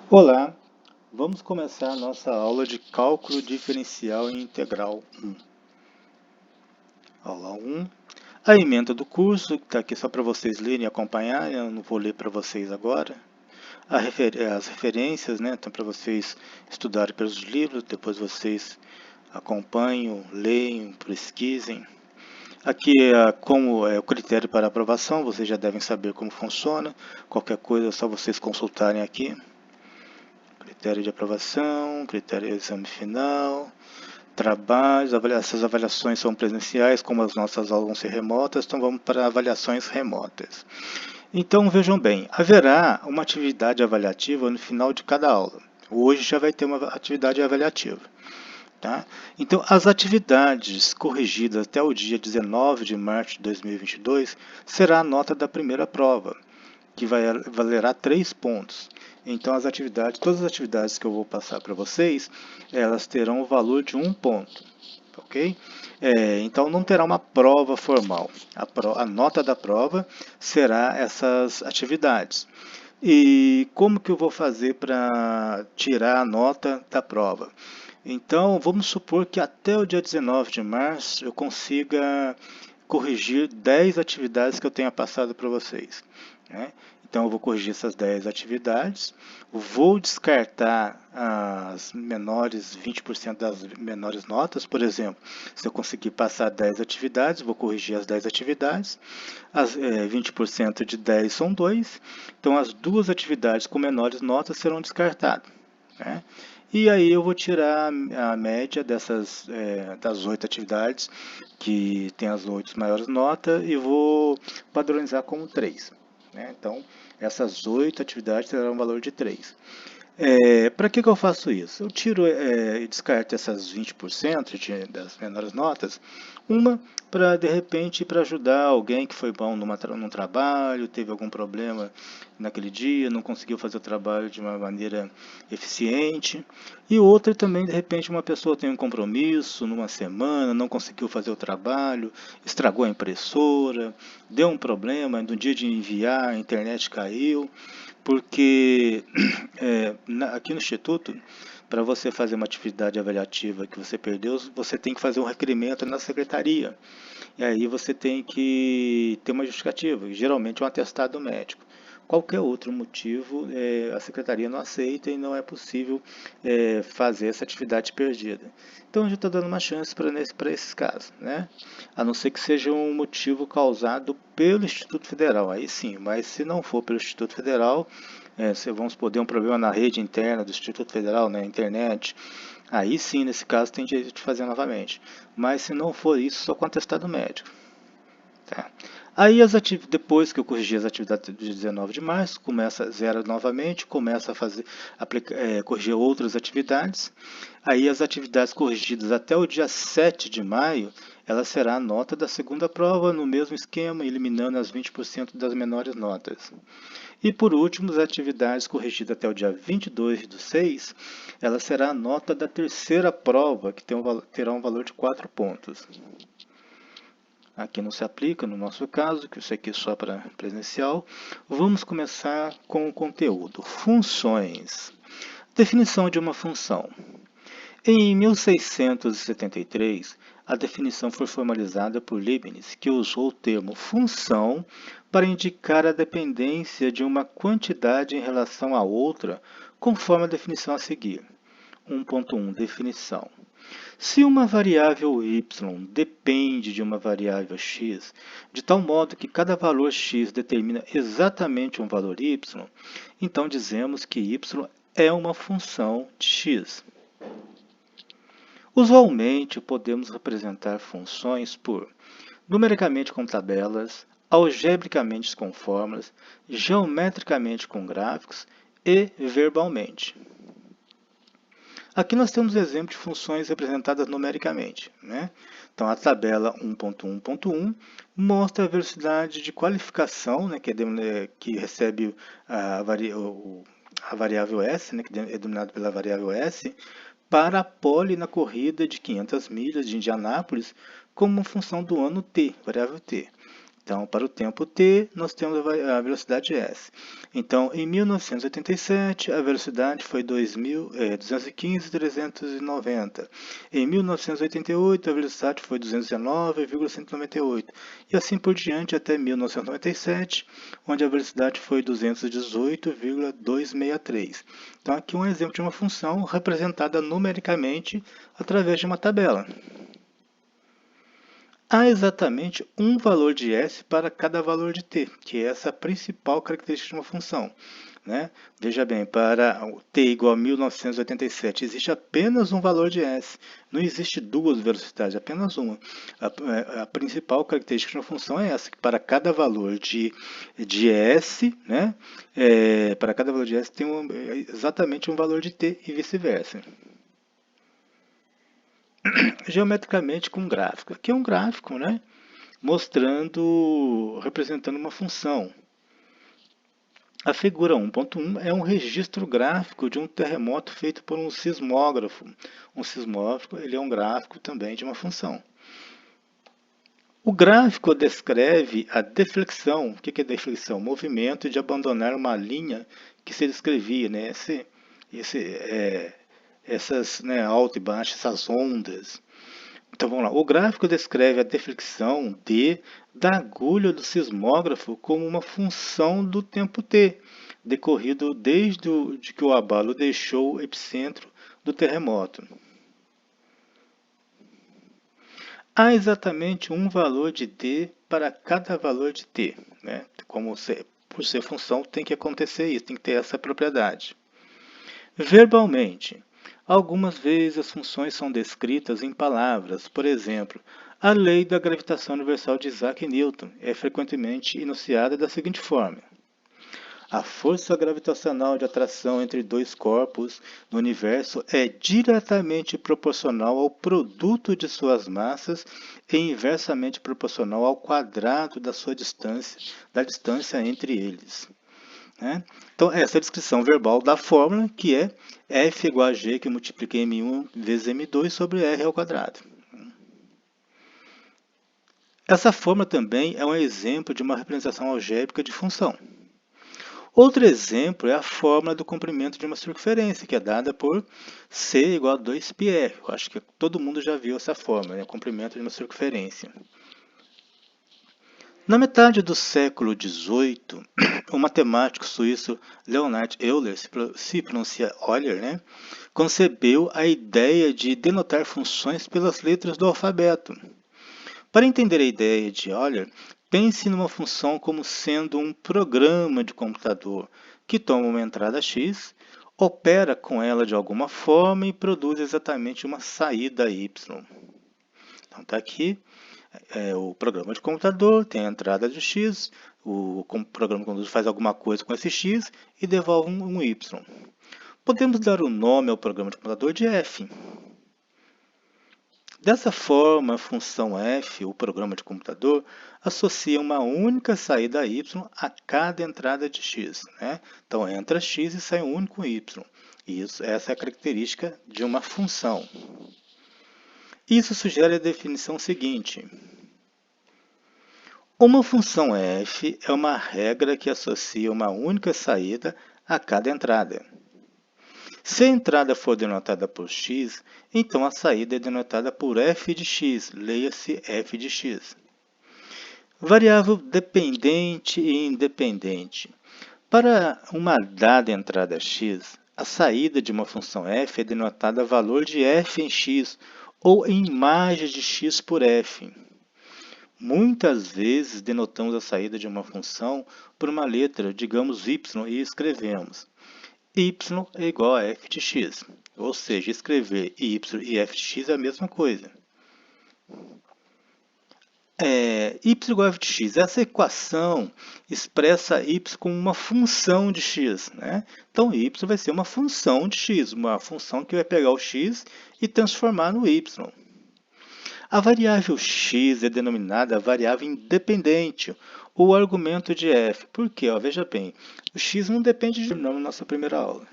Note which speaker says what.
Speaker 1: Olá, vamos começar a nossa aula de cálculo diferencial e integral 1. Aula 1. A ementa do curso, que está aqui só para vocês lerem e acompanharem, eu não vou ler para vocês agora. As referências, né, então para vocês estudarem pelos livros, depois vocês acompanham, leiam, pesquisem. Aqui é como é o critério para aprovação, vocês já devem saber como funciona. Qualquer coisa é só vocês consultarem aqui. Critério de aprovação, critério de exame final, trabalhos, essas avaliações são presenciais, como as nossas aulas vão ser remotas, então vamos para avaliações remotas. Então vejam bem, haverá uma atividade avaliativa no final de cada aula. Hoje já vai ter uma atividade avaliativa. Tá? Então, as atividades corrigidas até o dia 19 de março de 2022 será a nota da primeira prova, que valerá 3 pontos. Então, todas as atividades que eu vou passar para vocês, elas terão o valor de 1 ponto. Ok? Então, não terá uma prova formal. A nota da prova será essas atividades. E como que eu vou fazer para tirar a nota da prova? Então, vamos supor que até o dia 19 de março eu consiga corrigir 10 atividades que eu tenha passado para vocês. Né? Então, eu vou corrigir essas 10 atividades, vou descartar as menores, 20% das menores notas, por exemplo, se eu conseguir passar 10 atividades, vou corrigir as 10 atividades, 20% de 10 são 2, então as duas atividades com menores notas serão descartadas. Né? E aí eu vou tirar a média das 8 atividades, que tem as 8 maiores notas, e vou padronizar como 3. Né? Então, essas 8 atividades terão um valor de 3. Para que eu faço isso? Eu tiro e descarto essas 20% das menores notas, uma para, de repente, para ajudar alguém que foi bom num trabalho, teve algum problema naquele dia, não conseguiu fazer o trabalho de uma maneira eficiente, e outra também, de repente, uma pessoa tem um compromisso numa semana, não conseguiu fazer o trabalho, estragou a impressora, deu um problema, no dia de enviar a internet caiu, porque aqui no Instituto, para você fazer uma atividade avaliativa que você perdeu, você tem que fazer um requerimento na secretaria. E aí você tem que ter uma justificativa, geralmente um atestado médico. Qualquer outro motivo, a secretaria não aceita e não é possível fazer essa atividade perdida. Então, a gente está dando uma chance para esses casos, né? A não ser que seja um motivo causado pelo Instituto Federal, aí sim, mas se não for pelo Instituto Federal, se vamos supor, um problema na rede interna do Instituto Federal, na internet, aí sim, nesse caso, tem direito de fazer novamente. Mas se não for isso, só com atestado médico. Tá? Aí, depois que eu corrigi as atividades do dia 19 de março, começa zero novamente, começa a corrigir outras atividades. Aí, as atividades corrigidas até o dia 7 de maio, ela será a nota da segunda prova, no mesmo esquema, eliminando as 20% das menores notas. E, por último, as atividades corrigidas até o dia 22 do 6, ela será a nota da terceira prova, que terá um valor de 4 pontos. Aqui não se aplica no nosso caso, que isso aqui é só para presencial. Vamos começar com o conteúdo. Funções. Definição de uma função. Em 1673, a definição foi formalizada por Leibniz, que usou o termo função para indicar a dependência de uma quantidade em relação a outra, conforme a definição a seguir. 1.1 Definição. Se uma variável y depende de uma variável x, de tal modo que cada valor x determina exatamente um valor y, então dizemos que y é uma função de x. Usualmente, podemos representar funções por numericamente com tabelas, algebricamente com fórmulas, geometricamente com gráficos e verbalmente. Aqui nós temos exemplo de funções representadas numericamente. Né? Então, a tabela 1.1.1 mostra a velocidade de qualificação, né, que recebe a variável S, né, que é denominada pela variável S, para a pole na corrida de 500 milhas de Indianápolis como função do ano t, variável t. Então, para o tempo t, nós temos a velocidade s. Então, em 1987, a velocidade foi 215,390. Em 1988, a velocidade foi 219,198. E assim por diante até 1997, onde a velocidade foi 218,263. Então, aqui um exemplo de uma função representada numericamente através de uma tabela. Há exatamente um valor de s para cada valor de t, que é essa a principal característica de uma função. Né? Veja bem, para t igual a 1987, existe apenas um valor de s. Não existe duas velocidades, apenas uma. A principal característica de uma função é essa, que para cada valor de s, né? Para cada valor de s tem exatamente um valor de t e vice-versa. Geometricamente com um gráfico. Aqui é um gráfico, né? Representando uma função. A figura 1.1 é um registro gráfico de um terremoto feito por um sismógrafo. Um sismógrafo ele é um gráfico também de uma função. O gráfico descreve a deflexão. O que é deflexão? Movimento de abandonar uma linha que se descrevia, né? Essas, né, alto e baixo, essas ondas. Então vamos lá. O gráfico descreve a deflexão da agulha do sismógrafo como uma função do tempo t, decorrido desde que o abalo deixou o epicentro do terremoto. Há exatamente um valor de t para cada valor de t. Né? Por ser função, tem que acontecer isso, tem que ter essa propriedade. Verbalmente, algumas vezes as funções são descritas em palavras. Por exemplo, a lei da gravitação universal de Isaac Newton é frequentemente enunciada da seguinte forma: a força gravitacional de atração entre dois corpos no universo é diretamente proporcional ao produto de suas massas e inversamente proporcional ao quadrado da distância entre eles. Né? Então, essa é a descrição verbal da fórmula, que é F igual a G, que multiplica M1 vezes M2 sobre R ao quadrado. Essa fórmula também é um exemplo de uma representação algébrica de função. Outro exemplo é a fórmula do comprimento de uma circunferência, que é dada por C igual a 2πr. Eu acho que todo mundo já viu essa fórmula, né? O comprimento de uma circunferência. Na metade do século XVIII, o matemático suíço Leonhard Euler, se pronuncia Euler, né, concebeu a ideia de denotar funções pelas letras do alfabeto. Para entender a ideia de Euler, pense numa função como sendo um programa de computador que toma uma entrada x, opera com ela de alguma forma e produz exatamente uma saída y. Então está aqui. O programa de computador tem a entrada de x, o programa de computador faz alguma coisa com esse x e devolve um y. Podemos dar o nome ao programa de computador de f. Dessa forma, a função f, o programa de computador, associa uma única saída y a cada entrada de x. Né? Então, entra x e sai um único y. Essa é a característica de uma função. Isso sugere a definição seguinte: uma função f é uma regra que associa uma única saída a cada entrada. Se a entrada for denotada por x, então a saída é denotada por f de x, leia-se f de x. Variável dependente e independente. Para uma dada entrada x, a saída de uma função f é denotada valor de f em x, ou em imagem de x por f. Muitas vezes denotamos a saída de uma função por uma letra, digamos y, e escrevemos y é igual a f de x. Ou seja, escrever y e f de x é a mesma coisa. Y igual a f de x. Essa equação expressa y como uma função de x. Né? Então, y vai ser uma função de x, uma função que vai pegar o x e transformar no y. A variável x é denominada variável independente, ou argumento de f. Por quê? Veja bem, o x não depende de nome na nossa primeira aula.